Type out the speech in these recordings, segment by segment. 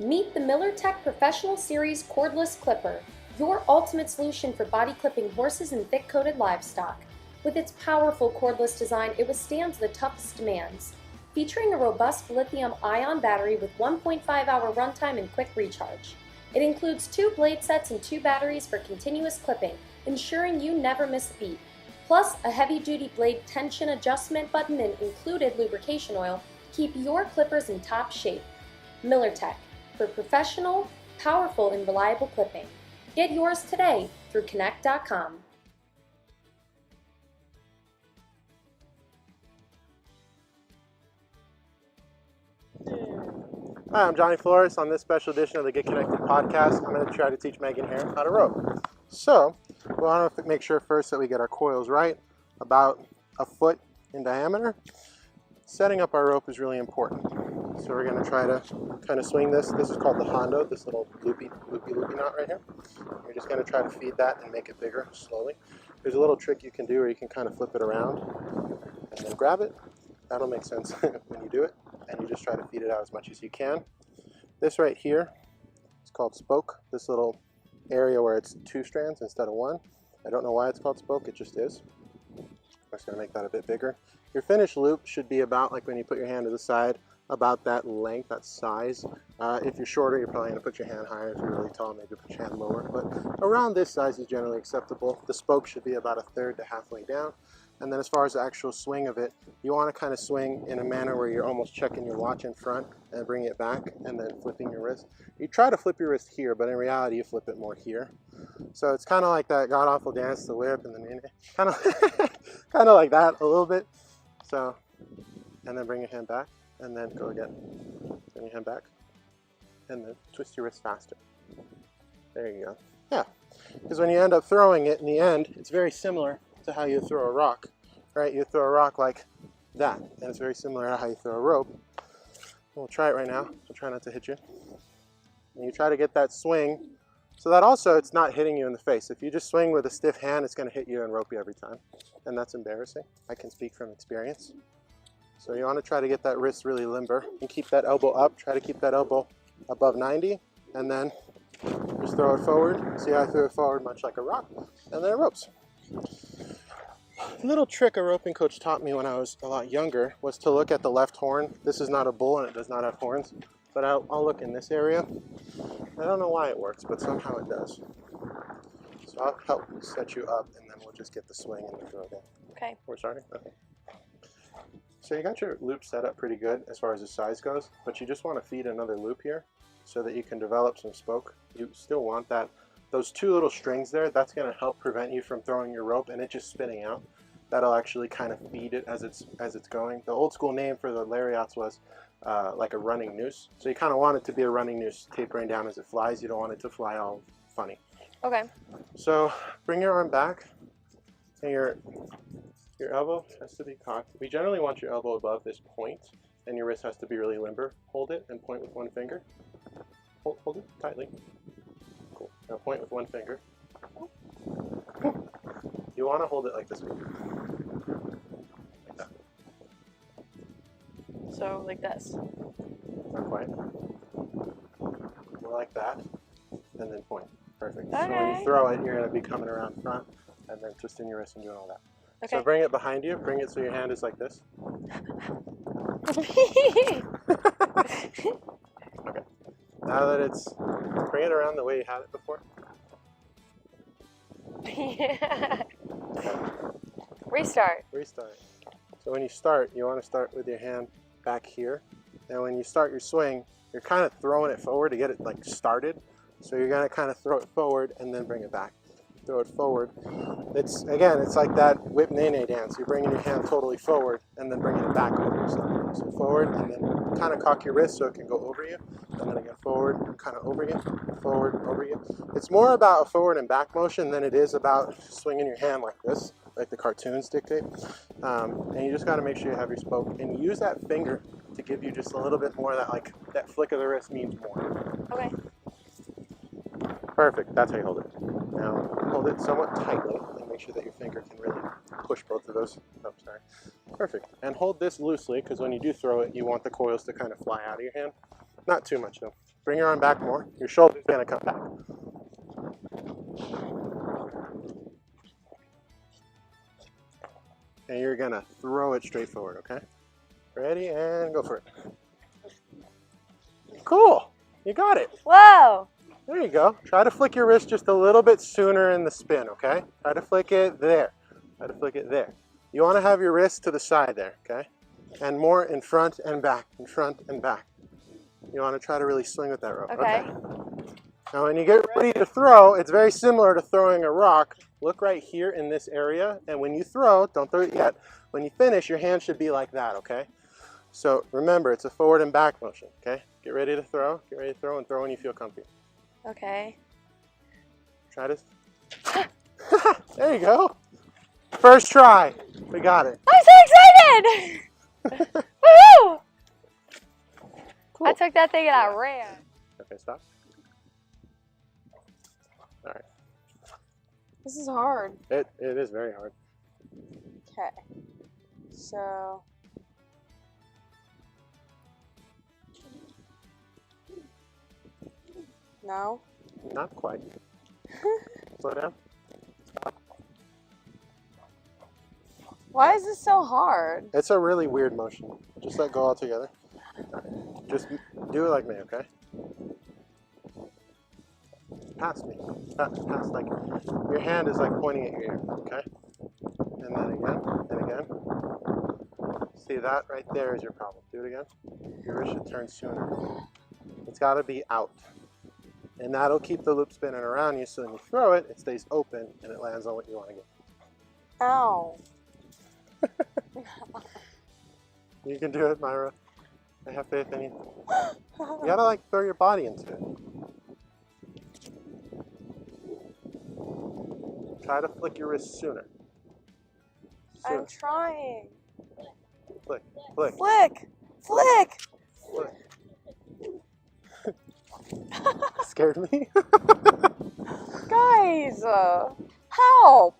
Meet the Millertech Professional Series Cordless Clipper, your ultimate solution for body clipping horses and thick-coated livestock. With its powerful cordless design, it withstands the toughest demands. Featuring a robust lithium-ion battery with 1.5-hour runtime and quick recharge. It includes 2 blade sets and 2 batteries for continuous clipping, ensuring you never miss a beat. Plus, a heavy-duty blade tension adjustment button and included lubrication oil keep your clippers in top shape. Millertech, for professional, powerful, and reliable clipping. Get yours today through Connect.com. Hi, I'm Johnny Flores. On this special edition of the Get Connected podcast, I'm going to try to teach Megan here how to rope. So, we want to make sure first that we get our coils right, about a foot in diameter. Setting up our rope is really important. So we're going to try to kind of swing this. This is called the hondo, this little loopy knot right here. You're just going to try to feed that and make it bigger slowly. There's a little trick you can do where you can kind of flip it around and then grab it. That'll make sense when you do it. And you just try to feed it out as much as you can. This right here is called spoke. This little area where it's 2 strands instead of 1. I don't know why it's called spoke, it just is. I'm just going to make that a bit bigger. Your finished loop should be about, like when you put your hand to the side, about that length, that size. If you're shorter, you're probably going to put your hand higher. If you're really tall, maybe put your hand lower. But around this size is generally acceptable. The spoke should be about 1/3 to halfway down. And then as far as the actual swing of it, you want to kind of swing in a manner where you're almost checking your watch in front and bring it back and then flipping your wrist. You try to flip your wrist here, but in reality you flip it more here. So it's kind of like that god-awful dance, the whip, and then kind of kind of like that a little bit. So, and then bring your hand back and then go again. Bring your hand back and then twist your wrist faster. There you go. Yeah, because when you end up throwing it in the end, it's very similar to how you throw a rock, right? You throw a rock like that, and it's very similar to how you throw a rope. We'll try it right now, so try not to hit you. And you try to get that swing so that also it's not hitting you in the face. If you just swing with a stiff hand, it's going to hit you and rope you every time, and that's embarrassing. I can speak from experience. So you want to try to get that wrist really limber and keep that elbow up. Try to keep that elbow above 90, and then just throw it forward. See how I threw it forward, much like a rock, and then it ropes. A little trick a roping coach taught me when I was a lot younger was to look at the left horn. This is not a bull and it does not have horns, but I'll look in this area. I don't know why it works, but somehow it does. So I'll help set you up and then we'll just get the swing and the throw again. Okay. We're starting? Okay. So you got your loop set up pretty good as far as the size goes, but you just want to feed another loop here so that you can develop some spoke. You still want that. Those 2 little strings there, that's going to help prevent you from throwing your rope and it just spinning out. That'll actually kind of feed it as it's going. The old school name for the lariats was like a running noose. So you kind of want it to be a running noose, tapering down as it flies. You don't want it to fly all funny. Okay. So bring your arm back and your elbow has to be cocked. We generally want your elbow above this point and your wrist has to be really limber. Hold it and point with 1 finger. Hold it tightly. Cool. Now point with 1 finger. You want to hold it like this. Like that. So, like this. Not quite. More like that. And then point. Perfect. Okay. So when you throw it, you're going to be coming around front and then twisting your wrist and doing all that. Okay. So bring it behind you. Bring it so your hand is like this. Okay. Okay. Now that it's... Bring it around the way you had it before. Yeah. Restart. Restart. So when you start, you want to start with your hand back here. And when you start your swing, you're kind of throwing it forward to get it like started. So you're going to kind of throw it forward and then bring it back. Throw it forward. It's like that whip nene dance. You're bringing your hand totally forward and then bringing it back over yourself. So forward and then kind of cock your wrist so it can go over you. And then again forward, kind of over you, forward, over you. It's more about a forward and back motion than it is about swinging your hand like this, like the cartoons dictate. And you just got to make sure you have your spoke and use that finger to give you just a little bit more of that, like that flick of the wrist means more. Okay. Perfect. That's how you hold it. Now hold it somewhat tightly and make sure that your finger can really push both of those. Oh, sorry. Perfect. And hold this loosely because when you do throw it, you want the coils to kind of fly out of your hand. Not too much though. Bring your arm back more. Your shoulder's gonna come back. And you're gonna throw it straight forward, okay? Ready, and go for it. Cool, you got it. Whoa! There you go. Try to flick your wrist just a little bit sooner in the spin, okay? Try to flick it there. Try to flick it there. You wanna have your wrist to the side there, okay? And more in front and back, in front and back. You wanna try to really swing with that rope. Okay. Now when you get ready to throw, it's very similar to throwing a rock. Look right here in this area, and when you throw, don't throw it yet. When you finish, your hand should be like that, okay? So remember, it's a forward and back motion, okay? Get ready to throw, and throw when you feel comfy. Okay. Try to... There you go. First try. We got it. I'm so excited! Woohoo! Cool. I took that thing and I ran. Okay, stop. All right. This is hard. It is very hard. Okay. So. No? Not quite. Slow down. Why is this so hard? It's a really weird motion. Just let go altogether. All right. Just do it like me, okay? Past me. Past, like, your hand is like pointing at your ear, okay? And then again, and again. See, that right there is your problem. Do it again. Your wrist should turn sooner. It's got to be out. And that'll keep the loop spinning around you, so when you throw it, it stays open and it lands on what you want to get. Ow. You can do it, Myra. I have faith in you. You gotta like throw your body into it. Try to flick your wrist sooner. I'm trying. Flick, flick, Flick! Flick! flick. Scared me? Guys! Help!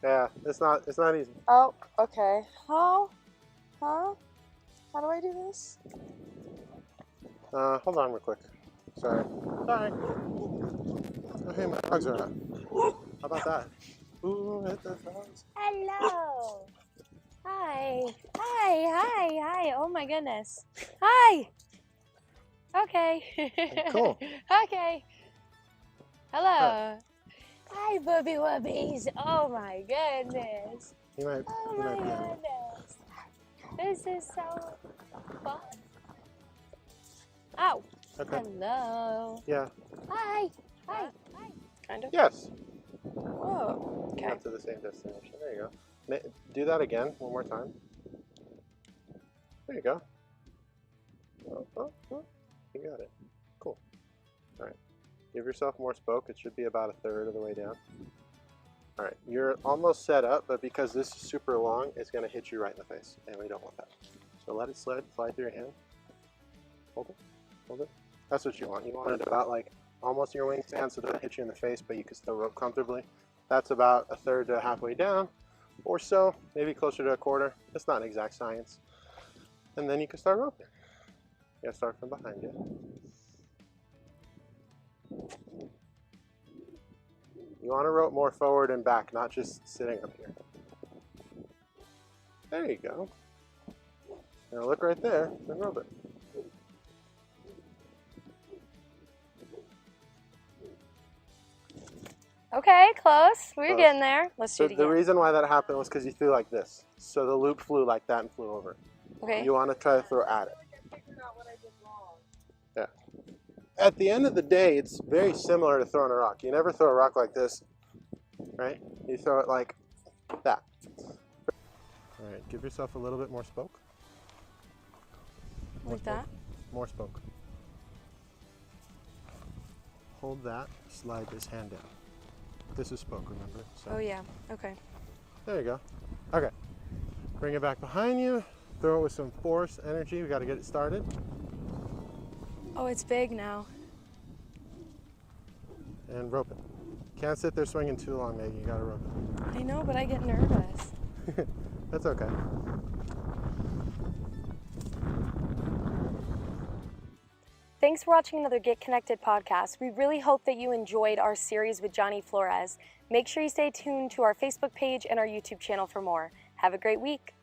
Yeah, it's not easy. Oh, okay. How? Huh? How do I do this? Hold on real quick. Sorry. Oh, hey, my dogs are out. How about that? Ooh, hit the dogs. Hello! Hi! Hi! Oh my goodness. Hi! Okay. Cool. Okay. Hello. Hi, booby wubbies. Oh my goodness. You might be on. Goodness. This is so fun. Ow. Okay. Hello. Yeah. Hi. Kind of. Yes. Whoa. Okay. Got to the same destination. There you go. Do that again, one more time. There you go. Oh. You got it. Cool. All right. Give yourself more spoke. It should be about a third of the way down. All right. You're almost set up, but because this is super long, it's going to hit you right in the face, and we don't want that. So let it slide through your hand. Hold it. That's what you want. You want it about like almost your wingspan so that it hits you in the face, but you can still rope comfortably. That's about a third to halfway down or so, maybe closer to a quarter. It's not an exact science. And then you can start roping. You gotta start from behind you. You want to rope more forward and back, not just sitting up here. There you go. Now look right there and rope it. Okay, close. We're Close. getting there. Let's do So it again. the reason why that happened was because you threw like this. So the loop flew like that and flew over. Okay. You want to try to throw at it. Yeah. At the end of the day, it's very similar to throwing a rock. You never throw a rock like this, right? You throw it like that. All right, give yourself a little bit more spoke. Like that? More spoke. Hold that, slide this hand down. This is spoke, remember? So Oh yeah, okay. there you go. Okay. Bring it back behind you. Throw it with some force, energy. We got to get it started. Oh, it's big now. And rope it. Can't sit there swinging too long, Maggie. You got to rope it. I know, but I get nervous. That's okay. Thanks for watching another Get Connected podcast. We really hope that you enjoyed our series with Johnny Flores. Make sure you stay tuned to our Facebook page and our YouTube channel for more. Have a great week.